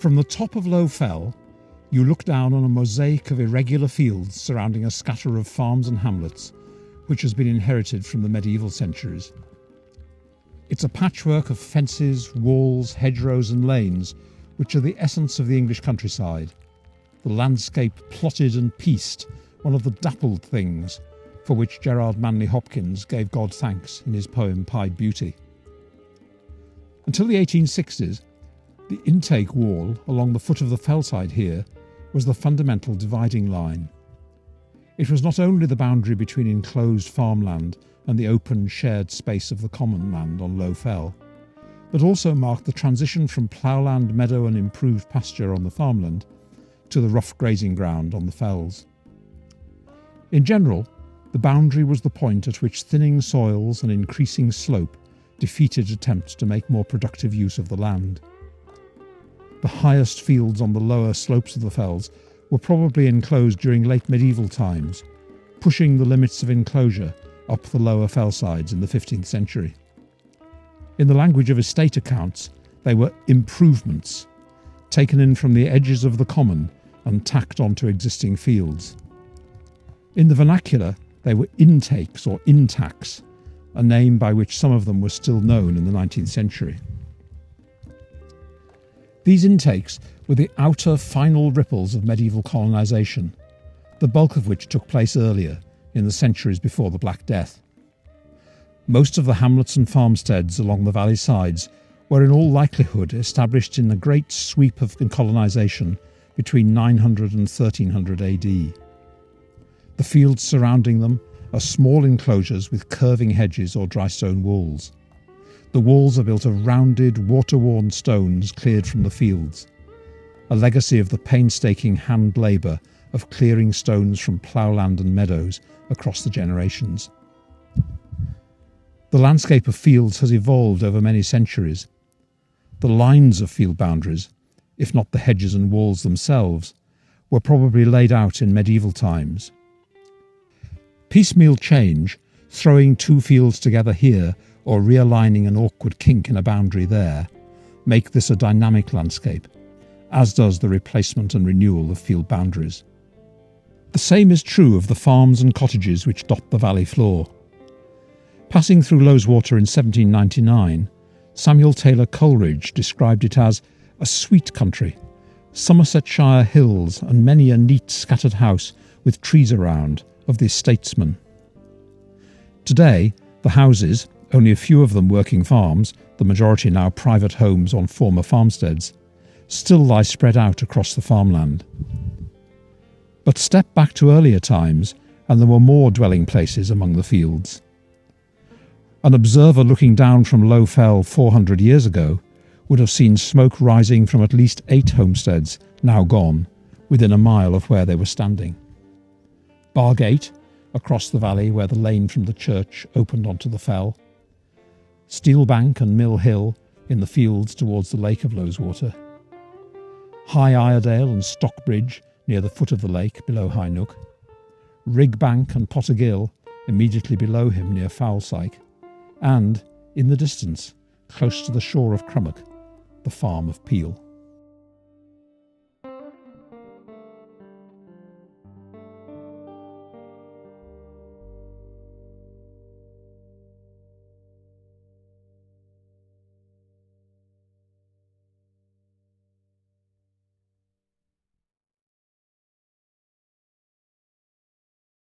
From the top of Low Fell, you look down on a mosaic of irregular fields surrounding a scatter of farms and hamlets, which has been inherited from the medieval centuries. It's a patchwork of fences, walls, hedgerows and lanes, which are the essence of the English countryside. The landscape plotted and pieced, one of the dappled things, for which Gerard Manley Hopkins gave God thanks in his poem Pied Beauty. Until the 1860s, the intake wall along the foot of the fellside here was the fundamental dividing line. It was not only the boundary between enclosed farmland and the open shared space of the common land on Low Fell, but also marked the transition from ploughland, meadow and improved pasture on the farmland to the rough grazing ground on the fells. In general, the boundary was the point at which thinning soils and increasing slope defeated attempts to make more productive use of the land. The highest fields on the lower slopes of the fells were probably enclosed during late medieval times, pushing the limits of enclosure up the lower fellsides in the 15th century. In the language of estate accounts, they were improvements, taken in from the edges of the common and tacked onto existing fields. In the vernacular, they were intakes or intacks, a name by which some of them were still known in the 19th century. These intakes were the outer final ripples of medieval colonisation, the bulk of which took place earlier, in the centuries before the Black Death. Most of the hamlets and farmsteads along the valley sides were in all likelihood established in a great sweep of colonisation between 900 and 1300 AD. The fields surrounding them are small enclosures with curving hedges or dry stone walls. The walls are built of rounded, water-worn stones cleared from the fields, a legacy of the painstaking hand labour of clearing stones from ploughland and meadows across the generations. The landscape of fields has evolved over many centuries. The lines of field boundaries, if not the hedges and walls themselves, were probably laid out in medieval times. Piecemeal change, throwing two fields together here or realigning an awkward kink in a boundary there, make this a dynamic landscape, as does the replacement and renewal of field boundaries. The same is true of the farms and cottages which dot the valley floor. Passing through Loweswater in 1799, Samuel Taylor Coleridge described it as a sweet country, Somersetshire hills and many a neat scattered house with trees around, of the statesman. Today, the houses, only a few of them working farms, the majority now private homes on former farmsteads, still lie spread out across the farmland. But step back to earlier times and there were more dwelling places among the fields. An observer looking down from Low Fell 400 years ago would have seen smoke rising from at least 8 homesteads, now gone, within a mile of where they were standing. Bargate, across the valley where the lane from the church opened onto the fell. Steelbank and Mill Hill in the fields towards the lake of Loweswater. High Iredale and Stockbridge near the foot of the lake below High Nook. Rigbank and Pottergill immediately below him near Foulsyke. And, in the distance, close to the shore of Crummock, the farm of Peel.